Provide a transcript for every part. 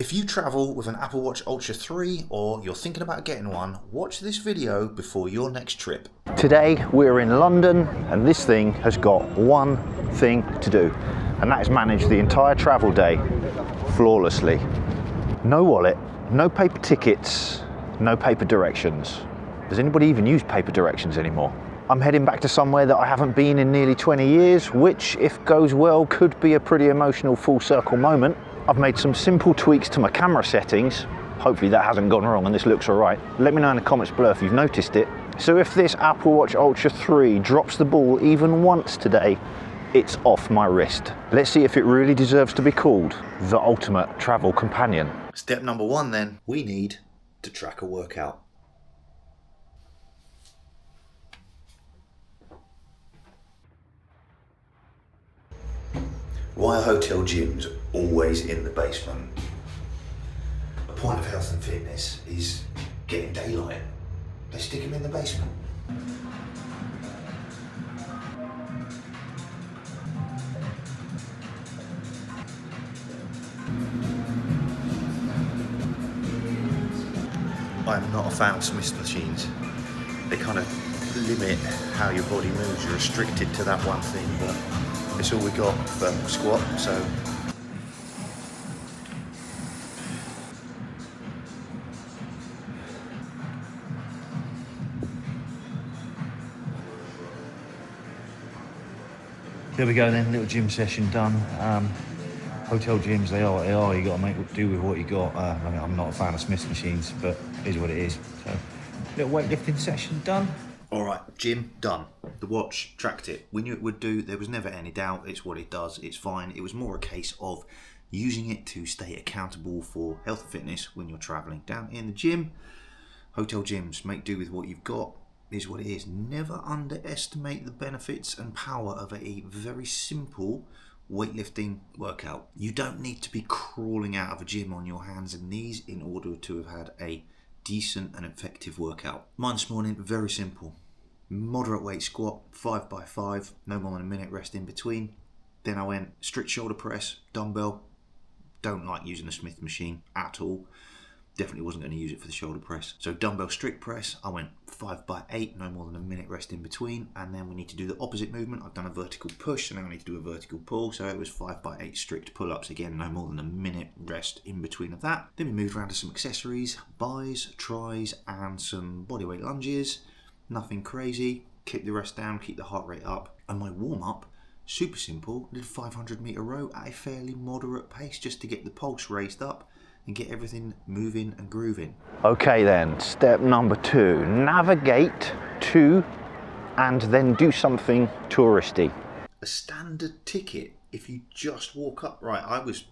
If you travel with an Apple Watch Ultra 3 or you're thinking about getting one, watch this video before your next trip. Today we're in London and this thing has got one thing to do, and that is manage the entire travel day flawlessly. No wallet, no paper tickets, no paper directions. Does anybody even use paper directions anymore? I'm heading back to somewhere that I haven't been in nearly 20 years, which, if goes well, could be a pretty emotional full circle moment. I've made some simple tweaks to my camera settings. Hopefully that hasn't gone wrong and this looks all right. Let me know in the comments below if you've noticed it. So if this Apple Watch Ultra 3 drops the ball even once today, it's off my wrist. Let's see if it really deserves to be called the ultimate travel companion. Step number one then, we need to track a workout. Why are hotel gyms always in the basement? A point of health and fitness is getting daylight. They stick them in the basement. I'm not a fan of Smith machines. They kind of limit how your body moves. You're restricted to that one thing, but it's all we got for squat, so. There we go then, little gym session done. Hotel gyms, they are what they are. You got to make do with what you got. I mean, I'm not a fan of Smith machines, but it is what it is. So, little weightlifting session done. All right, gym done. The watch tracked it. We knew it would do. There was never any doubt. It's what it does. It's fine. It was more a case of using it to stay accountable for health and fitness when you're traveling. Down in the gym, hotel gyms, make do with what you've got. Is what it is. Never underestimate the benefits and power of a very simple weightlifting workout. You don't need to be crawling out of a gym on your hands and knees in order to have had a decent and effective workout. Mine this morning, very simple. Moderate weight squat, 5x5, no more than a minute rest in between. Then I went strict shoulder press, dumbbell. Don't like using the Smith machine at all. Definitely wasn't going to use it for the shoulder press. So dumbbell strict press, I went 5x8, no more than a minute rest in between. And then we need to do the opposite movement. I've done a vertical push, so now I need to do a vertical pull. So it was 5x8 strict pull-ups. Again, no more than a minute rest in between of that. Then we moved around to some accessories, buys, tries, and some bodyweight lunges. Nothing crazy. Keep the rest down, keep the heart rate up. And my warm-up, super simple. I did a 500-meter row at a fairly moderate pace just to get the pulse raised up and get everything moving and grooving. Okay then, step number 2, navigate to and then do something touristy. A standard ticket, if you just walk up, right, I was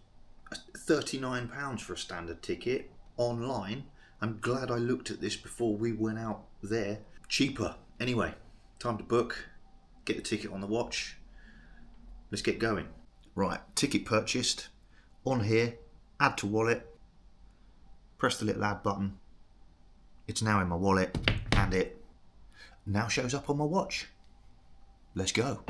£39 for a standard ticket online. I'm glad I looked at this before we went out there. Cheaper. Anyway, time to book, get the ticket on the watch. Let's get going. Right, ticket purchased. On here, add to wallet. Press the little add button. It's now in my wallet and it now shows up on my watch. Let's go.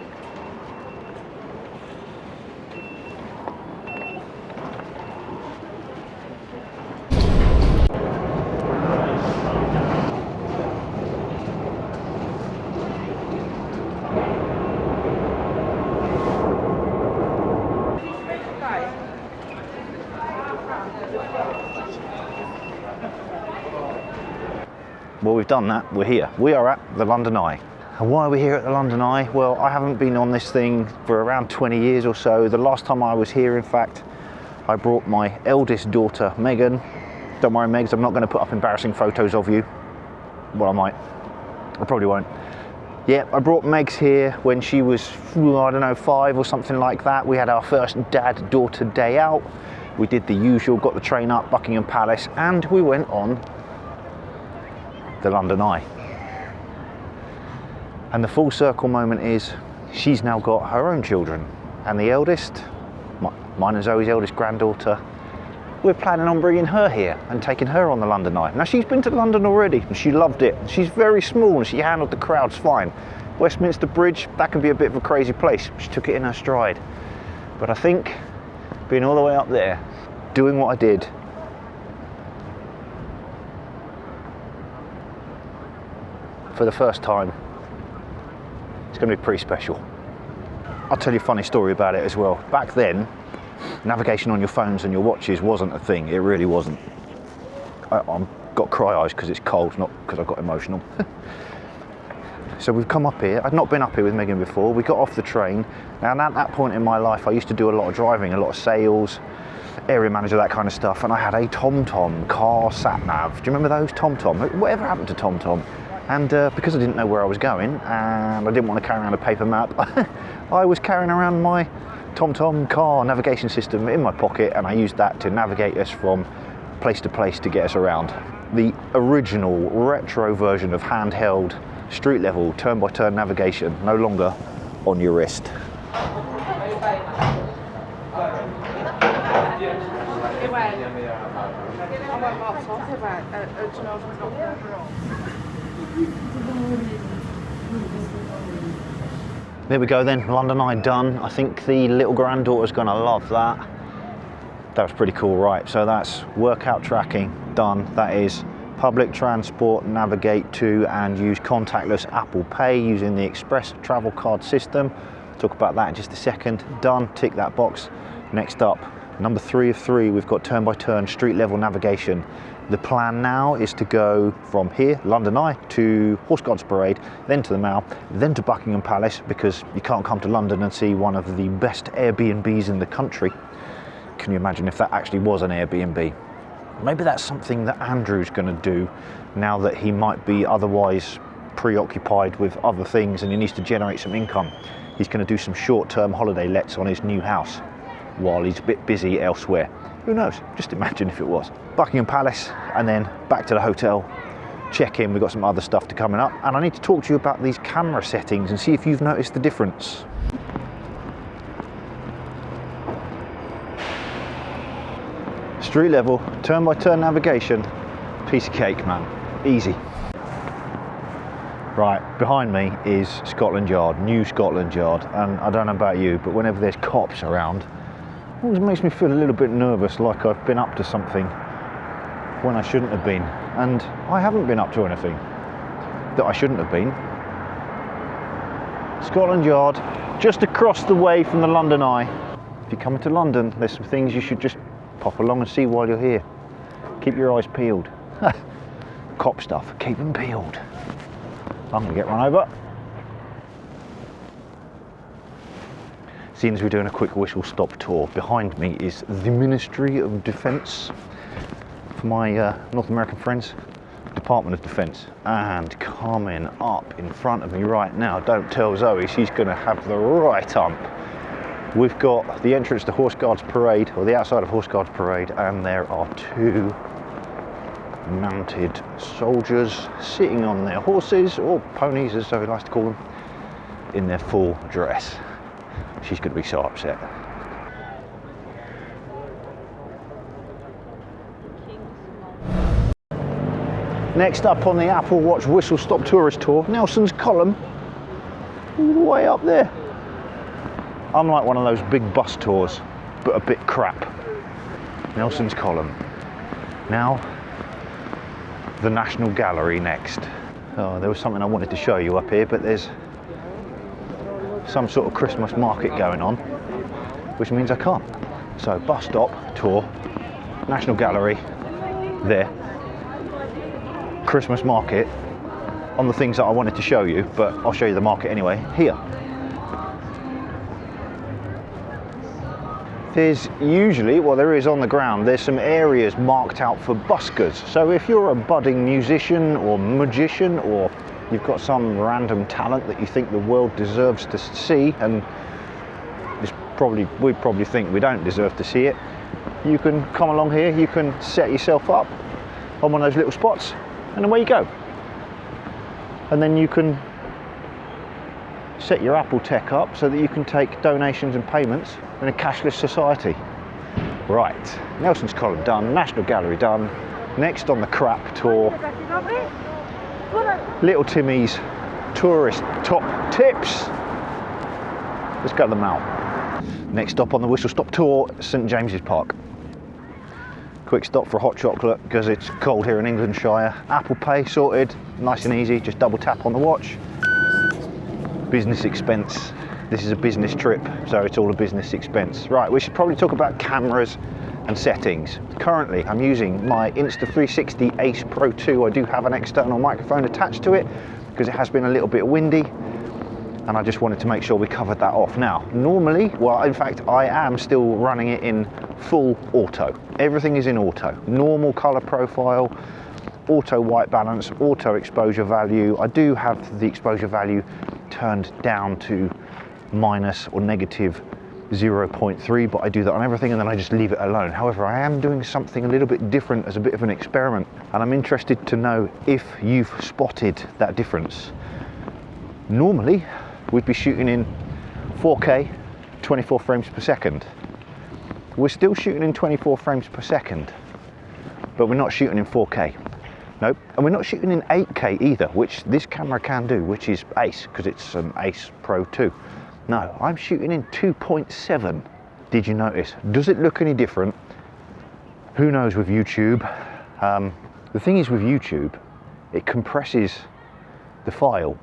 Well, we've done that, we're here. We are at the London Eye. And why are we here at the London Eye? Well, I haven't been on this thing for around 20 years or so. The last time I was here, in fact, I brought my eldest daughter, Megan. Don't worry, Megs, I'm not going to put up embarrassing photos of you. Well, I might. I probably won't. Yeah, I brought Megs here when she was, I don't know, 5 or something like that. We had our first dad-daughter day out. We did the usual, got the train up, Buckingham Palace, and we went on the London Eye. And the full circle moment is she's now got her own children, and the eldest, mine and Zoe's eldest granddaughter, we're planning on bringing her here and taking her on the London Eye. Now, she's been to London already and she loved it. She's very small and she handled the crowds fine. Westminster Bridge, that can be a bit of a crazy place. She took it in her stride. But I think being all the way up there, doing what I did, for the first time. It's going to be pretty special. I'll tell you a funny story about it as well. Back then, navigation on your phones and your watches wasn't a thing. It really wasn't. I've got cry eyes because it's cold, not because I got emotional. So we've come up here. I'd not been up here with Megan before. We got off the train, and at that point in my life I used to do a lot of driving, a lot of sales, area manager, that kind of stuff, and I had a TomTom car sat nav. Do you remember those TomTom? Whatever happened to TomTom? And because I didn't know where I was going and I didn't want to carry around a paper map, I was carrying around my TomTom car navigation system in my pocket, and I used that to navigate us from place to place to get us around. The original retro version of handheld street level turn-by-turn navigation, no longer on your wrist. There we go then, London Eye done. I think the little granddaughter's gonna love that. That was pretty cool, right? So that's workout tracking done. That is public transport, navigate to and use contactless Apple Pay using the Express travel card system. Talk about that in just a second. Done, tick that box. Next up, number 3 of 3, we've got turn-by-turn street level navigation. The plan now is to go from here, London Eye, to Horse Guards Parade, then to the Mall, then to Buckingham Palace, because you can't come to London and see one of the best Airbnbs in the country. Can you imagine if that actually was an Airbnb? Maybe that's something that Andrew's going to do now that he might be otherwise preoccupied with other things and he needs to generate some income. He's going to do some short-term holiday lets on his new house while he's a bit busy elsewhere. Who knows? Just imagine if it was. Buckingham Palace, and then back to the hotel, check in. We've got some other stuff to coming up, and I need to talk to you about these camera settings and see if you've noticed the difference. Street level, turn-by-turn navigation, piece of cake, man. Easy. Right, behind me is Scotland Yard, New Scotland Yard, and I don't know about you, but whenever there's cops around, it always makes me feel a little bit nervous, like I've been up to something when I shouldn't have been. And I haven't been up to anything that I shouldn't have been. Scotland Yard, just across the way from the London Eye. If you're coming to London, there's some things you should just pop along and see while you're here. Keep your eyes peeled. Cop stuff, keep them peeled. I'm gonna get run over. Seeing as we're doing a quick whistle-stop tour, behind me is the Ministry of Defence. For my North American friends, Department of Defence. And coming up in front of me right now, don't tell Zoe, she's gonna have the right ump. We've got the entrance to Horse Guards Parade, or the outside of Horse Guards Parade, and there are 2 mounted soldiers sitting on their horses, or ponies as Zoe likes to call them, in their full dress. She's going to be so upset. Next up on the Apple Watch Whistle Stop Tourist Tour, Nelson's Column, all the way up there. Unlike one of those big bus tours, but a bit crap. Nelson's Column. Now, the National Gallery next. Oh, there was something I wanted to show you up here, but there's some sort of Christmas market going on, which means I can't. So bus stop, tour, National Gallery, there, Christmas market, on the things that I wanted to show you, but I'll show you the market anyway, here. There's usually, well there is on the ground, there's some areas marked out for buskers. So if you're a budding musician or magician, or you've got some random talent that you think the world deserves to see, and we probably think we don't deserve to see it, you can come along here, you can set yourself up on one of those little spots, and away you go. And then you can set your Apple Tech up so that you can take donations and payments in a cashless society. Right, Nelson's Column done, National Gallery done. Next on the crap tour, Little Timmy's Tourist Top Tips. Let's go to the Mall. Next stop on the Whistle Stop tour, St James's Park. quick stop for a hot chocolate because it's cold here in Englandshire. Apple Pay sorted, nice and easy, just double tap on the watch. Business expense. This is a business trip, so it's all a business expense. Right, we should probably talk about cameras and settings. Currently, I'm using my Insta360 Ace Pro 2. I do have an external microphone attached to it because it has been a little bit windy, and I just wanted to make sure we covered that off. Now, normally, well, in fact, I am still running it in full auto. Everything is in auto. Normal color profile, auto white balance, auto exposure value. I do have the exposure value turned down to minus or negative 0.3, but I do that on everything and then I just leave it alone. However, I am doing something a little bit different as a bit of an experiment, and I'm interested to know if you've spotted that difference. Normally, we'd be shooting in 4K, 24 frames per second. We're still shooting in 24 frames per second, but we're not shooting in 4K. Nope, and we're not shooting in 8K either, which this camera can do, which is Ace, because it's an Ace Pro 2. No, I'm shooting in 2.7. Did you notice? Does it look any different? Who knows with YouTube? The thing is with YouTube, it compresses the file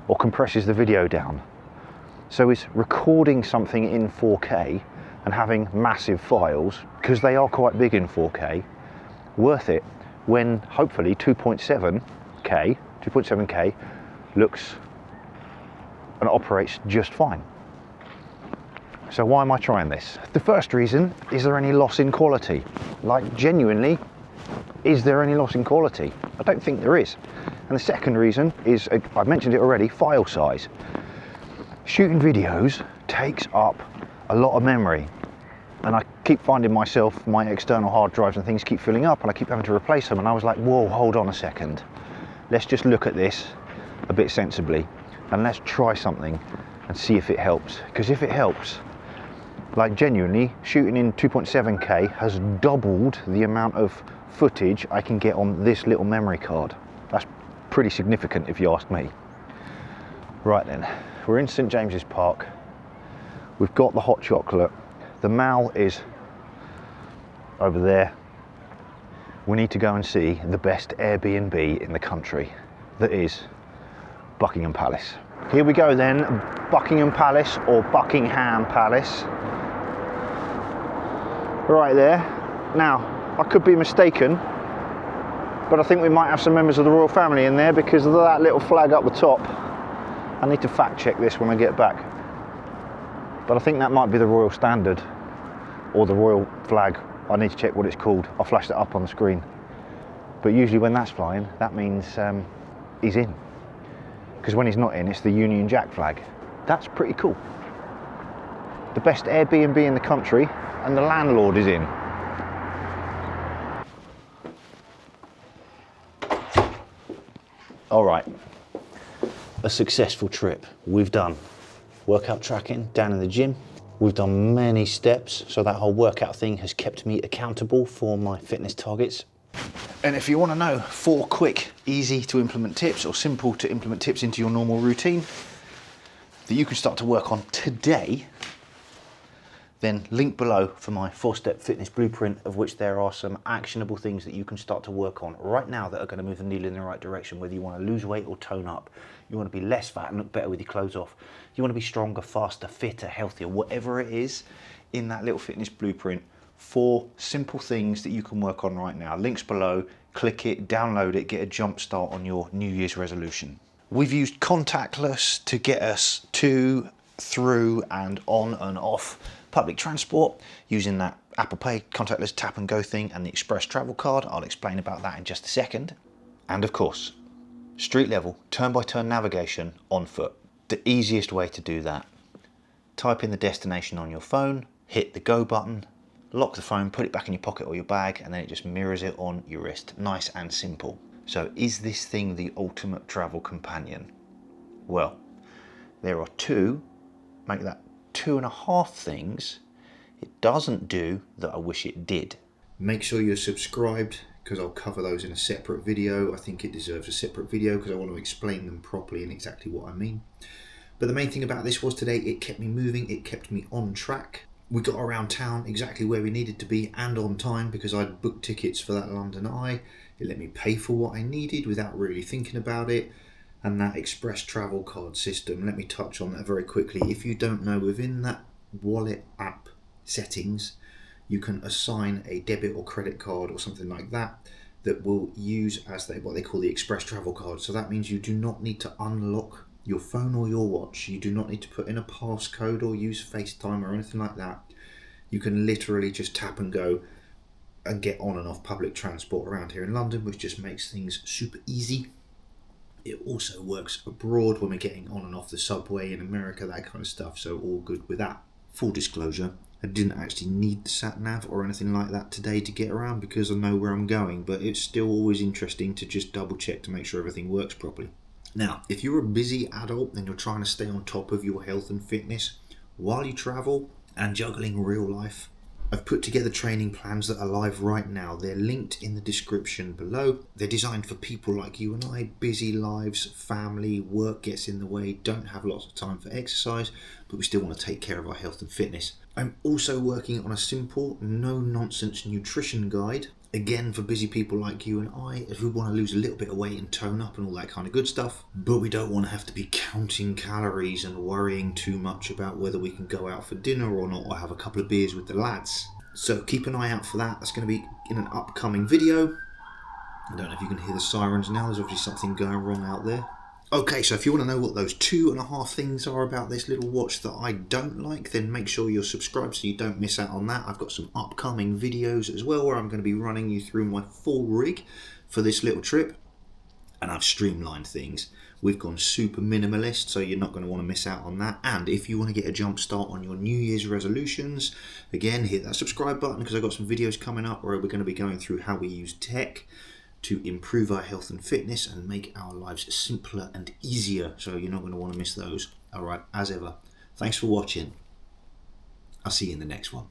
or compresses the video down. So is recording something in 4K and having massive files, because they are quite big in 4K, worth it when hopefully 2.7K looks and operates just fine. So why am I trying this? The first reason, is there any loss in quality? Like, genuinely, is there any loss in quality? I don't think there is. And the second reason is, I've mentioned it already, file size. Shooting videos takes up a lot of memory, and I keep finding myself, my external hard drives and things keep filling up and I keep having to replace them, and I was like, whoa, hold on a second. Let's just look at this a bit sensibly and let's try something and see if it helps. Because if it helps, like genuinely, shooting in 2.7K has doubled the amount of footage I can get on this little memory card. That's pretty significant if you ask me. Right then, we're in St James's Park. We've got the hot chocolate. The mall is over there. We need to go and see the best Airbnb in the country, that is Buckingham Palace. Here we go then, Buckingham Palace or Buckingham Palace. Right there. Now, I could be mistaken, but I think we might have some members of the royal family in there because of that little flag up the top. I need to fact check this when I get back. But I think that might be the royal standard or the royal flag. I need to check what it's called. I'll flash that up on the screen. But usually when that's flying, that means he's in. Because when he's not in, it's the Union Jack flag. That's pretty cool. The best Airbnb in the country, and the landlord is in. All right, a successful trip. We've done workout tracking down in the gym. We've done many steps, so that whole workout thing has kept me accountable for my fitness targets. And if you want to know 4 quick, easy to implement tips or simple to implement tips into your normal routine that you can start to work on today, then link below for my 4-step fitness blueprint, of which there are some actionable things that you can start to work on right now that are going to move the needle in the right direction, whether you want to lose weight or tone up. You want to be less fat and look better with your clothes off. You want to be stronger, faster, fitter, healthier, whatever it is in that little fitness blueprint. 4 simple things that you can work on right now. Links below, click it, download it, get a jump start on your New Year's resolution. We've used contactless to get us to, through and on and off public transport using that Apple Pay contactless tap and go thing and the Express travel card. I'll explain about that in just a second. And of course, street level, turn-by-turn navigation on foot. The easiest way to do that. Type in the destination on your phone, hit the go button, lock the phone, put it back in your pocket or your bag, and then it just mirrors it on your wrist. Nice and simple. So is this thing the ultimate travel companion? Well, there are 2, make that 2.5 things it doesn't do that I wish it did. Make sure you're subscribed, because I'll cover those in a separate video. I think it deserves a separate video because I want to explain them properly and exactly what I mean. But the main thing about this was today, it kept me moving, it kept me on track. We got around town exactly where we needed to be and on time because I'd booked tickets for that London Eye. It let me pay for what I needed without really thinking about it. And that express travel card system, let me touch on that very quickly. If you don't know, within that wallet app settings, you can assign a debit or credit card or something like that will use as what they call the express travel card. So that means you do not need to unlock your phone or your watch. You do not need to put in a passcode or use FaceTime or anything like that. You can literally just tap and go and get on and off public transport around here in London, which just makes things super easy. It also works abroad when we're getting on and off the subway in America, that kind of stuff, so all good with that. Full disclosure, I didn't actually need the sat nav or anything like that today to get around because I know where I'm going, but it's still always interesting to just double check to make sure everything works properly. Now, if you're a busy adult and you're trying to stay on top of your health and fitness while you travel and juggling real life, I've put together training plans that are live right now. They're linked in the description below. They're designed for people like you and I, busy lives, family, work gets in the way, don't have lots of time for exercise, but we still want to take care of our health and fitness. I'm also working on a simple, no-nonsense nutrition guide, again for busy people like you and I, if we want to lose a little bit of weight and tone up and all that kind of good stuff, but we don't want to have to be counting calories and worrying too much about whether we can go out for dinner or not, or have a couple of beers with the lads. So keep an eye out for that. That's going to be in an upcoming video. I don't know if you can hear the sirens now. There's obviously something going wrong out there. Okay, so if you want to know what those 2.5 things are about this little watch that I don't like, then make sure you're subscribed so you don't miss out on that. I've got some upcoming videos as well where I'm going to be running you through my full rig for this little trip. And I've streamlined things. We've gone super minimalist, so you're not going to want to miss out on that. And if you want to get a jump start on your New Year's resolutions, again, hit that subscribe button because I've got some videos coming up where we're going to be going through how we use tech to improve our health and fitness and make our lives simpler and easier. So you're not going to want to miss those. All right, as ever, thanks for watching. I'll see you in the next one.